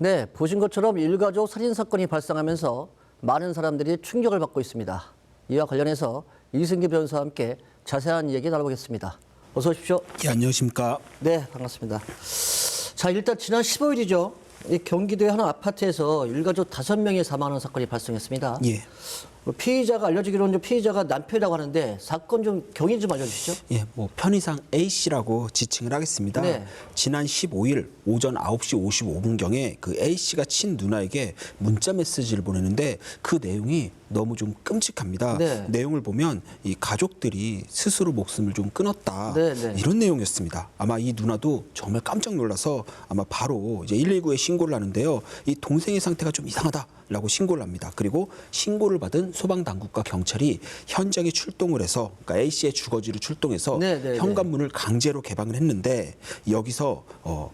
네, 보신 것처럼 일가족 살인 사건이 발생하면서 많은 사람들이 충격을 받고 있습니다. 이와 관련해서 이승기 변호사와 함께 자세한 이야기 나눠보겠습니다. 어서 오십시오. 예, 안녕하십니까. 네, 반갑습니다. 자, 일단 지난 15일이죠. 이 경기도의 한 아파트에서 일가족 5명이 사망하는 사건이 발생했습니다. 예. 피의자가 알려지기로는 피의자가 남편이라고 하는데 사건 좀 경위 좀 알려주시죠. 예, 뭐 편의상 A씨라고 지칭을 하겠습니다. 네. 지난 15일 오전 9시 55분경에 그 A씨가 친 누나에게 문자 메시지를 보내는데 그 내용이 너무 좀 끔찍합니다. 네. 내용을 보면 이 가족들이 스스로 목숨을 좀 끊었다. 네, 네. 이런 내용이었습니다. 아마 이 누나도 정말 깜짝 놀라서 아마 바로 이제 119에 신고를 하는데요. 이 동생의 상태가 좀 이상하다라고 신고를 합니다. 그리고 신고를 받은 소방당국과 경찰이 현장에 출동을 해서 그러니까 A씨의 주거지로 출동해서 네, 네, 현관문을 강제로 개방을 했는데 여기서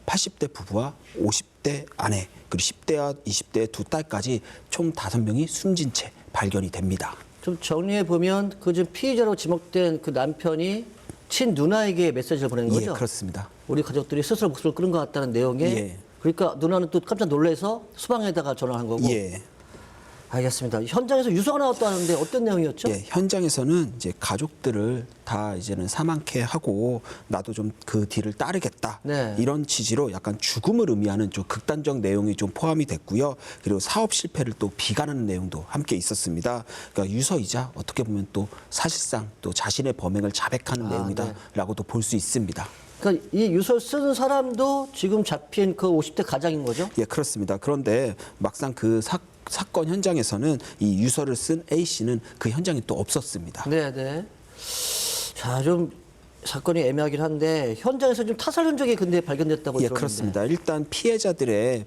80대 부부와 50대 아내 그리고 10대와 20대의 두 딸까지 총 5명이 숨진 채 발견이 됩니다. 좀 정리해 보면 그 지금 피의자로 지목된 그 남편이 친 누나에게 메시지를 보낸 거죠. 예, 그렇습니다. 우리 가족들이 스스로 목숨을 끊은 것 같다는 내용에 예. 그러니까 누나는 또 깜짝 놀라서 소방에다가 전화한 거고. 예. 알겠습니다. 현장에서 유서가 나왔다는데 어떤 내용이었죠? 예, 현장에서는 이제 가족들을 다 이제는 사망케 하고 나도 좀 그 뒤를 따르겠다. 네. 이런 취지로 약간 죽음을 의미하는 좀 극단적 내용이 좀 포함이 됐고요. 그리고 사업 실패를 또 비관하는 내용도 함께 있었습니다. 그러니까 유서이자 어떻게 보면 또 사실상 또 자신의 범행을 자백하는 내용이다라고도 볼 수 있습니다. 그러니까 이 유서 쓰는 사람도 지금 잡힌 그 50대 가장인 거죠? 예, 그렇습니다. 그런데 막상 그 사건 현장에서는 이 유서를 쓴 A씨는 그 현장에 또 없었습니다. 네네. 자, 좀 사건이 애매하긴 한데 현장에서 좀 타살 흔적이 근데 발견됐다고 예, 들었는데. 그렇습니다. 일단 피해자들의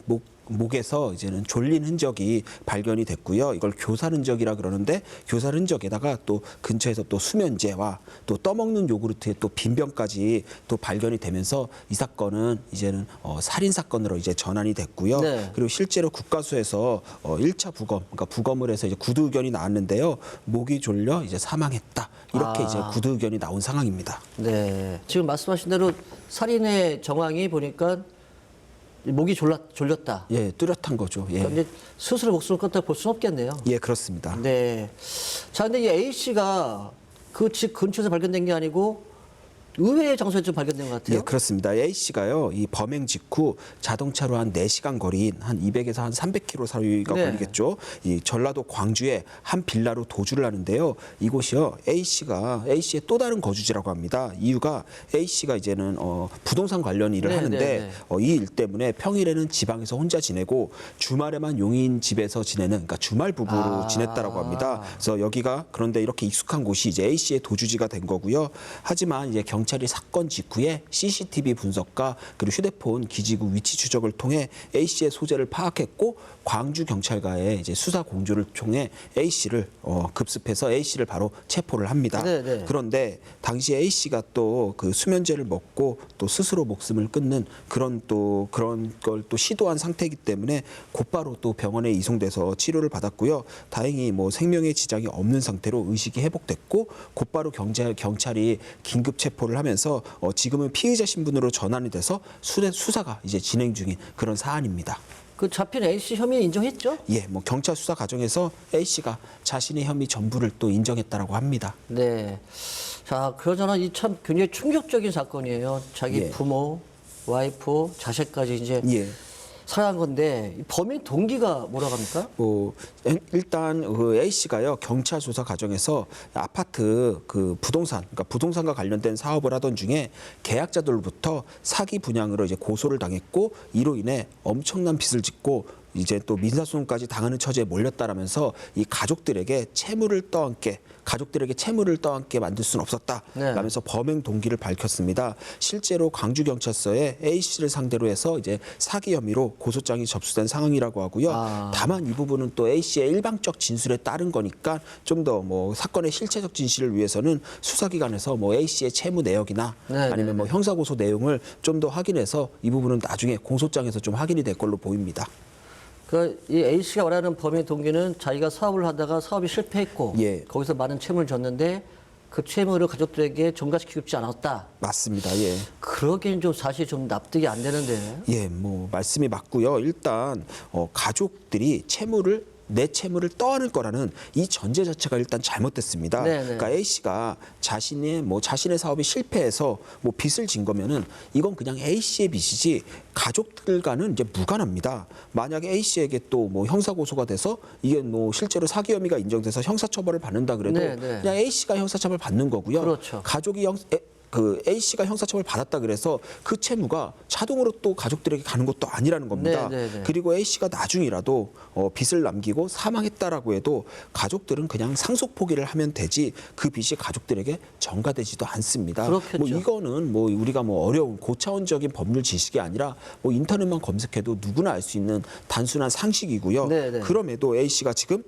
목에서 이제는 졸린 흔적이 발견이 됐고요. 이걸 교살 흔적이라 그러는데 교살 흔적에다가 또 근처에서 또 수면제와 또 떠먹는 요구르트의 또 빈병까지 또 발견이 되면서 이 사건은 이제는 살인 사건으로 이제 전환이 됐고요. 네. 그리고 실제로 국가수에서 1차 부검, 그러니까 부검을 해서 이제 구두 의견이 나왔는데요. 목이 졸려 이제 사망했다. 이렇게 이제 구두 의견이 나온 상황입니다. 네. 지금 말씀하신 대로 살인의 정황이 보니까 목이 졸렸다. 예, 뚜렷한 거죠. 예. 그러니까 이제 스스로 목숨을 끊었다고 볼 수는 없겠네요. 예, 그렇습니다. 네. 자, 근데 이 A씨가 그 집 근처에서 발견된 게 아니고 의외의 장소에 좀 발견된 것 같아요. 예, 그렇습니다. A씨가요, 이 범행 직후 자동차로 한 4시간 거리인 한 200에서 한 300km 사이가 네. 걸리겠죠. 이 전라도 광주의 한 빌라로 도주를 하는데요. 이곳이요, A씨의 또 다른 거주지라고 합니다. 이유가 A씨가 이제는 부동산 관련 일을 네, 하는데 네, 네. 이 일 때문에 평일에는 지방에서 혼자 지내고 주말에만 용인 집에서 지내는 그러니까 주말 부부로 지냈다라고 합니다. 그래서 여기가 그런데 이렇게 익숙한 곳이 이제 A씨의 도주지가 된 거고요. 하지만 이제 경찰이 사건 직후에 CCTV 분석과 그리고 휴대폰 기지국 위치 추적을 통해 A씨의 소재를 파악했고 광주 경찰과의 이제 수사 공조를 통해 A씨를 급습해서 A씨를 바로 체포를 합니다. 네네. 그런데 당시 A씨가 또 그 수면제를 먹고 또 스스로 목숨을 끊는 그런 걸 또 시도한 상태이기 때문에 곧바로 또 병원에 이송돼서 치료를 받았고요. 다행히 뭐 생명의 지장이 없는 상태로 의식이 회복됐고 곧바로 경찰이 긴급 체포를 하면서 지금은 피의자 신분으로 전환이 돼서 수사가 이제 진행 중인 그런 사안입니다. 그 잡힌 A씨 혐의 인정했죠? 예, 뭐 경찰 수사 과정에서 A씨가 자신의 혐의 전부를 또 인정했다라고 합니다. 네. 자, 그러잖아. 이 참 굉장히 충격적인 사건이에요. 자기 예. 부모, 와이프, 자식까지 이제 예. 살해한 건데 이 범인 동기가 뭐라고 합니까? 일단 그 A씨가요 경찰 조사 과정에서 아파트 그 그러니까 부동산과 관련된 사업을 하던 중에 계약자들로부터 사기 분양으로 이제 고소를 당했고 이로 인해 엄청난 빚을 짓고 이제 또 민사소송까지 당하는 처지에 몰렸다라면서 이 가족들에게 채무를 떠안게 만들 수는 없었다라면서 범행 동기를 밝혔습니다. 실제로 광주경찰서에 A씨를 상대로 해서 이제 사기 혐의로 고소장이 접수된 상황이라고 하고요. 다만 이 부분은 또 A씨의 일방적 진술에 따른 거니까 좀 더 뭐 사건의 실체적 진실을 위해서는 수사기관에서 뭐 A씨의 채무 내역이나 아니면 뭐 형사고소 내용을 좀 더 확인해서 이 부분은 나중에 공소장에서 좀 확인이 될 걸로 보입니다. 이 A씨가 말하는 범인 동기는 자기가 사업을 하다가 사업이 실패했고 예. 거기서 많은 채무를 졌는데 그 채무를 가족들에게 전가시키고 싶지 않았다. 맞습니다. 예. 그러기엔 좀 사실 좀 납득이 안 되는데. 예, 뭐 말씀이 맞고요. 일단 가족들이 내 채무를 떠안을 거라는 이 전제 자체가 일단 잘못됐습니다. 네네. 그러니까 A 씨가 자신의 사업이 실패해서 뭐 빚을 진 거면은 이건 그냥 A 씨의 빚이지 가족들과는 이제 무관합니다. 만약에 A 씨에게 또 뭐 형사 고소가 돼서 이게 뭐 실제로 사기 혐의가 인정돼서 형사처벌을 받는다 그래도 네네. 그냥 A 씨가 형사처벌 받는 거고요. 그렇죠. 가족이 그 A 씨가 형사처벌 받았다 그래서 그 채무가 자동으로 또 가족들에게 가는 것도 아니라는 겁니다. 네. 그리고 A 씨가 나중이라도 빚을 남기고 사망했다라고 해도 가족들은 그냥 상속 포기를 하면 되지 그 빚이 가족들에게 전가되지도 않습니다. 그렇겠죠. 뭐 이거는 뭐 우리가 뭐 어려운 고차원적인 법률 지식이 아니라 뭐 인터넷만 검색해도 누구나 알 수 있는 단순한 상식이고요. 네네. 그럼에도 A 씨가 지금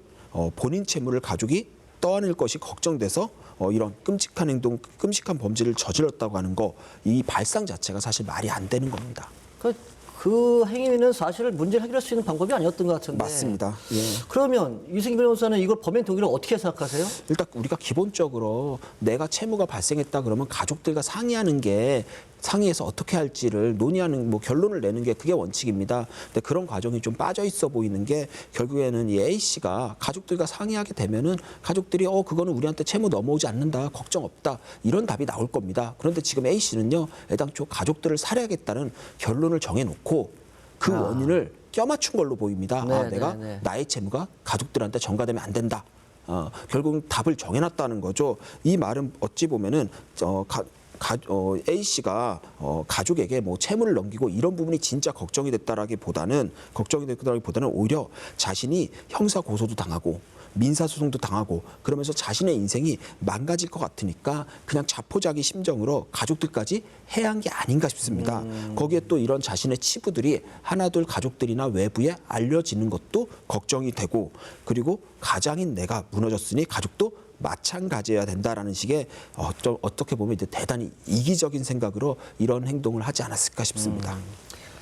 본인 채무를 가족이 떠안을 것이 걱정돼서 이런 끔찍한 행동, 끔찍한 범죄를 저질렀다고 하는 거, 이 발상 자체가 사실 말이 안 되는 겁니다. 그 행위는 사실 문제를 해결할 수 있는 방법이 아니었던 것 같은데. 맞습니다. 예. 그러면 이승기 변호사는 이걸 범행 동기를 어떻게 생각하세요? 일단 우리가 기본적으로 내가 채무가 발생했다 그러면 가족들과 상의해서 어떻게 할지를 논의하는 뭐 결론을 내는 게 그게 원칙입니다. 근데 그런 과정이 좀 빠져 있어 보이는 게 결국에는 이 A 씨가 가족들과 상의하게 되면은 가족들이 그거는 우리한테 채무 넘어오지 않는다. 걱정 없다. 이런 답이 나올 겁니다. 그런데 지금 A 씨는요. 애당초 가족들을 살해하겠다는 결론을 정해 놓고 그 원인을 껴맞춘 걸로 보입니다. 내가 나의 채무가 가족들한테 전가되면 안 된다. 결국은 답을 정해놨다는 거죠. 이 말은 어찌 보면은 A 씨가 가족에게 뭐 채무를 넘기고 이런 부분이 진짜 걱정이 됐다라기보다는 오히려 자신이 형사 고소도 당하고 민사소송도 당하고 그러면서 자신의 인생이 망가질 것 같으니까 그냥 자포자기 심정으로 가족들까지 해야 한 게 아닌가 싶습니다. 거기에 또 이런 자신의 치부들이 하나둘 가족들이나 외부에 알려지는 것도 걱정이 되고 그리고 가장인 내가 무너졌으니 가족도 마찬가지여야 된다라는 식의 어떻게 보면 이제 대단히 이기적인 생각으로 이런 행동을 하지 않았을까 싶습니다.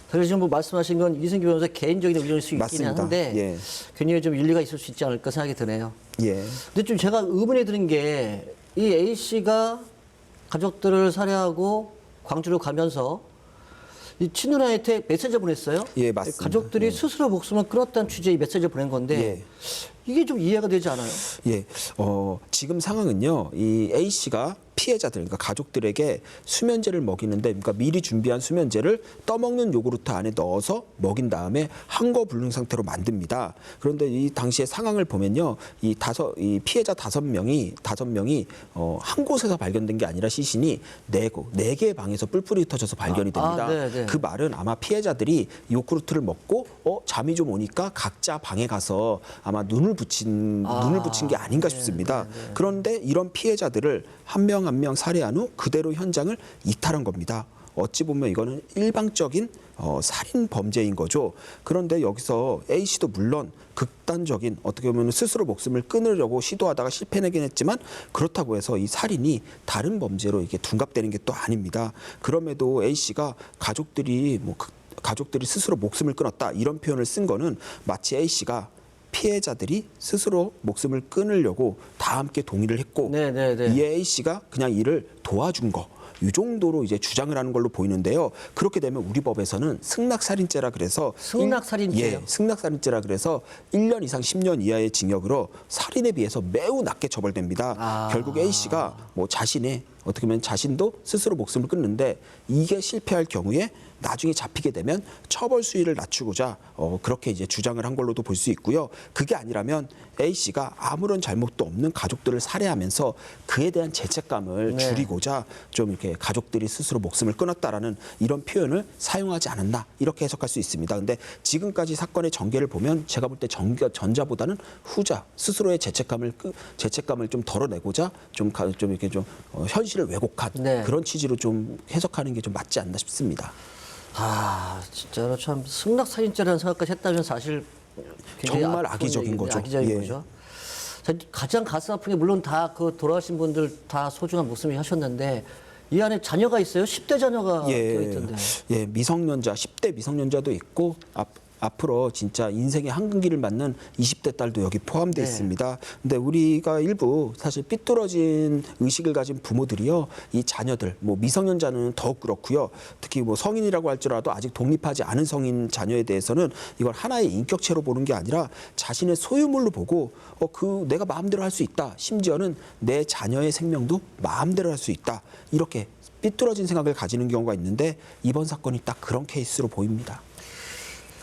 사실 지금 뭐 말씀하신 건 이승기 변호사 개인적인 의견일 수 있긴 맞습니다. 한데 예. 굉장히 좀 일리가 있을 수 있지 않을까 생각이 드네요. 예. 근데 좀 제가 의문이 드는 게 이 A 씨가 가족들을 살해하고 광주로 가면서 이 친누나한테 메시지 보냈어요. 예, 맞습니다. 가족들이 스스로 목숨을 끊었다는 취지의 메시지 보낸 건데 예. 이게 좀 이해가 되지 않아요? 예, 지금 상황은요, 이 A 씨가 피해자들, 그러니까 가족들에게 수면제를 먹이는데, 그러니까 미리 준비한 수면제를 떠먹는 요구르트 안에 넣어서 먹인 다음에 항거 불능 상태로 만듭니다. 그런데 이 당시의 상황을 보면요, 이 피해자 다섯 명이 한 곳에서 발견된 게 아니라 시신이 네 개의 방에서 뿔뿔이 흩어져서 발견이 됩니다. 네. 그 말은 아마 피해자들이 요구르트를 먹고 잠이 좀 오니까 각자 방에 가서 아마 눈을 붙인 게 아닌가 싶습니다. 그런데 이런 피해자들을 한 명 한 명 살해한 후 그대로 현장을 이탈한 겁니다. 어찌 보면 이거는 일방적인 살인 범죄인 거죠. 그런데 여기서 A 씨도 물론 극단적인 어떻게 보면 스스로 목숨을 끊으려고 시도하다가 실패하긴 했지만 그렇다고 해서 이 살인이 다른 범죄로 이게 둔갑되는 게 또 아닙니다. 그럼에도 A 씨가 가족들이 스스로 목숨을 끊었다 이런 표현을 쓴 거는 마치 A 씨가 피해자들이 스스로 목숨을 끊으려고 다 함께 동의를 했고 이에 A 씨가 그냥 이를 도와준 거. 이 정도로 이제 주장을 하는 걸로 보이는데요. 그렇게 되면 우리 법에서는 승낙살인죄라 그래서 승낙살인죄라 그래서 1년 이상 10년 이하의 징역으로 살인에 비해서 매우 낮게 처벌됩니다. 결국 A 씨가 뭐 어떻게 보면 자신도 스스로 목숨을 끊는데 이게 실패할 경우에 나중에 잡히게 되면 처벌 수위를 낮추고자 그렇게 이제 주장을 한 걸로도 볼 수 있고요. 그게 아니라면 A 씨가 아무런 잘못도 없는 가족들을 살해하면서 그에 대한 죄책감을 줄이고자 좀 이렇게 가족들이 스스로 목숨을 끊었다라는 이런 표현을 사용하지 않았나 이렇게 해석할 수 있습니다. 근데 지금까지 사건의 전개를 보면 제가 볼 때 전자보다는 후자 스스로의 죄책감을 좀 덜어내고자 좀 이렇게 좀 현실을 왜곡한 그런 취지로 좀 해석하는 게 좀 맞지 않나 싶습니다. 진짜로 참 승낙살인죄라는 생각까지 했다면 사실 굉장히 정말 악의적인 거죠. 악의적인 거죠. 가장 가슴 아픈 게 물론 다 그 돌아가신 분들 다 소중한 목숨이 하셨는데 이 안에 자녀가 있어요? 10대 자녀가 있던데. 미성년자, 10대 미성년자도 있고 앞으로 진짜 인생의 한근기를 맞는 20대 딸도 여기 포함되어 네. 있습니다. 근데 우리가 일부 사실 삐뚤어진 의식을 가진 부모들이요, 이 자녀들, 뭐 미성년 자녀는 더욱 그렇고요. 특히 뭐 성인이라고 할지라도 아직 독립하지 않은 성인 자녀에 대해서는 이걸 하나의 인격체로 보는 게 아니라 자신의 소유물로 보고 내가 마음대로 할 수 있다. 심지어는 내 자녀의 생명도 마음대로 할 수 있다. 이렇게 삐뚤어진 생각을 가지는 경우가 있는데 이번 사건이 딱 그런 케이스로 보입니다.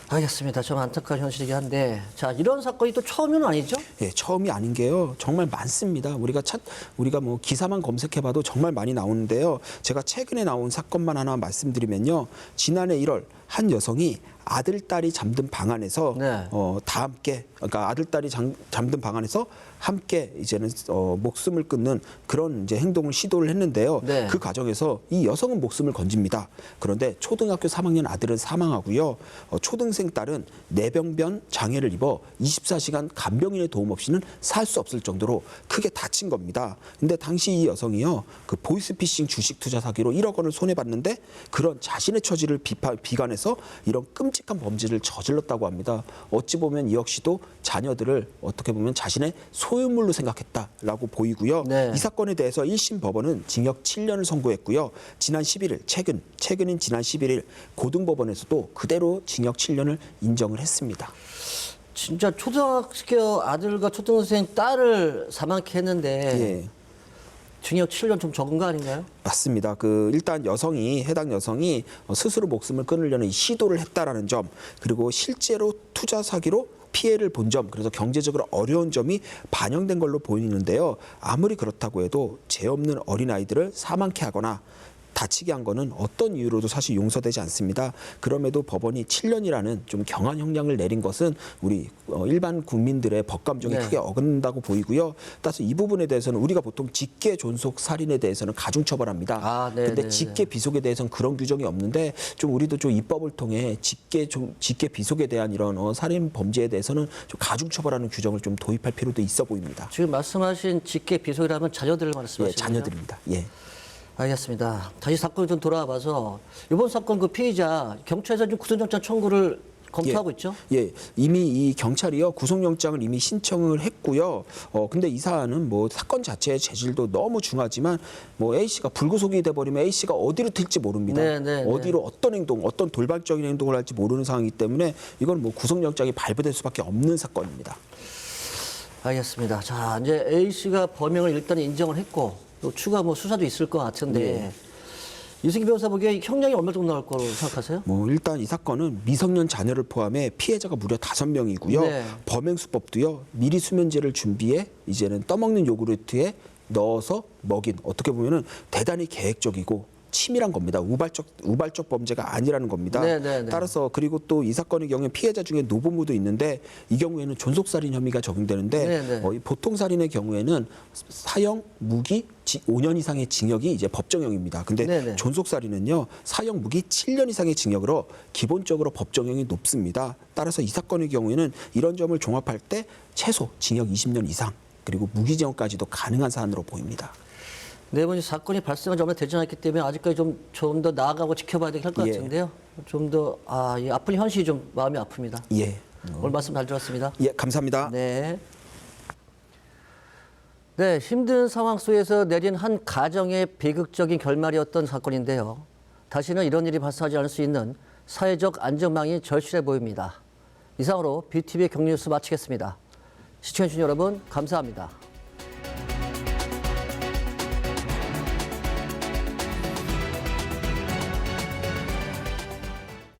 알겠습니다. 좀 안타까운 현실이긴 한데, 자, 이런 사건이 또 처음은 아니죠? 예, 처음이 아닌 게요. 정말 많습니다. 우리가 뭐 기사만 검색해봐도 정말 많이 나오는데요. 제가 최근에 나온 사건만 하나 말씀드리면요. 지난해 1월 한 여성이 아들, 딸이 잠든 방 안에서 네. 다 함께, 그러니까 아들, 딸이 잠든 방 안에서 함께 이제는 목숨을 끊는 그런 이제 행동을 시도를 했는데요. 네. 그 과정에서 이 여성은 목숨을 건집니다. 그런데 초등학교 3학년 아들은 사망하고요. 초등생 딸은 뇌병변 장애를 입어 24시간 간병인의 도움 없이는 살 수 없을 정도로 크게 다친 겁니다. 근데 당시 이 여성이요, 그 보이스피싱 주식 투자 사기로 1억 원을 손해 봤는데 그런 자신의 처지를 비관해서 이런 끔찍한 범죄를 저질렀다고 합니다. 어찌 보면 이 역시도 자녀들을 어떻게 보면 자신의 소유물로 생각했다라고 보이고요. 네. 이 사건에 대해서 1심 법원은 징역 7년을 선고했고요. 지난 11일, 최근인 지난 11일 고등법원에서도 그대로 징역 7년을 인정을 했습니다. 진짜 초등학교 아들과 초등생 딸을 사망케 했는데, 예. 징역 7년 좀 적은 거 아닌가요? 맞습니다. 일단 해당 여성이 스스로 목숨을 끊으려는 이 시도를 했다라는 점, 그리고 실제로 투자 사기로 피해를 본 점, 그래서 경제적으로 어려운 점이 반영된 걸로 보이는데요. 아무리 그렇다고 해도 죄 없는 어린아이들을 사망케 하거나 다치게 한 거는 어떤 이유로도 사실 용서되지 않습니다. 그럼에도 법원이 7년이라는 좀 경한 형량을 내린 것은 우리 일반 국민들의 법감정에 네. 크게 어긋난다고 보이고요. 따라서 이 부분에 대해서는 우리가 보통 직계 존속 살인에 대해서는 가중 처벌합니다. 아, 네, 근데 네, 직계 비속에 대해서는 그런 규정이 없는데 좀 우리도 좀 입법을 통해 직계 비속에 대한 이런 살인 범죄에 대해서는 좀 가중 처벌하는 규정을 좀 도입할 필요도 있어 보입니다. 지금 말씀하신 직계 비속이라면 자녀들을 예, 말씀하시는 거죠? 자녀들입니다. 예. 알겠습니다. 다시 사건을 좀 돌아와 봐서 이번 사건 그 피의자 경찰에서 지금 구속영장 청구를 검토하고 있죠? 예, 이미 이 경찰이요 구속영장을 이미 신청을 했고요. 근데 이 사안은 뭐 사건 자체의 재질도 너무 중하지만 뭐 A 씨가 불구속이 돼버리면 A 씨가 어디로 튈지 모릅니다. 네, 네, 네. 어디로 어떤 행동, 어떤 돌발적인 행동을 할지 모르는 상황이기 때문에 이건 뭐 구속영장이 발부될 수밖에 없는 사건입니다. 알겠습니다. 자, 이제 A 씨가 범행을 일단 인정을 했고 또 추가 뭐 수사도 있을 것 같은데 예. 이승기 변호사 보기에 형량이 얼마 정도 나올 거로 생각하세요? 뭐 일단 이 사건은 미성년 자녀를 포함해 피해자가 무려 5명이고요. 네. 범행 수법도요. 미리 수면제를 준비해 이제는 떠먹는 요구르트에 넣어서 먹인, 어떻게 보면은 대단히 계획적이고 치밀한 겁니다. 우발적 범죄가 아니라는 겁니다. 네, 네, 네. 따라서 그리고 또 이 사건의 경우에 피해자 중에 노부모도 있는데 이 경우에는 존속살인 혐의가 적용되는데 네, 네. 이 보통살인의 경우에는 사형, 무기, 5년 이상의 징역이 이제 법정형입니다. 근데 네, 네. 존속살인은요, 사형, 무기 7년 이상의 징역으로 기본적으로 법정형이 높습니다. 따라서 이 사건의 경우에는 이런 점을 종합할 때 최소 징역 20년 이상 그리고 무기징역까지도 가능한 사안으로 보입니다. 네 번째 사건이 발생한 지 얼마 되지 않았기 때문에 아직까지 좀 더 나아가고 지켜봐야 될 것 예. 같은데요. 좀 더 이 아픈 현실이 좀 마음이 아픕니다. 예. 오늘 말씀 잘 들었습니다. 예, 감사합니다. 네. 네, 힘든 상황 속에서 내린 한 가정의 비극적인 결말이었던 사건인데요. 다시는 이런 일이 발생하지 않을 수 있는 사회적 안전망이 절실해 보입니다. 이상으로 BTV 경리뉴스 마치겠습니다. 시청해주신 여러분 감사합니다.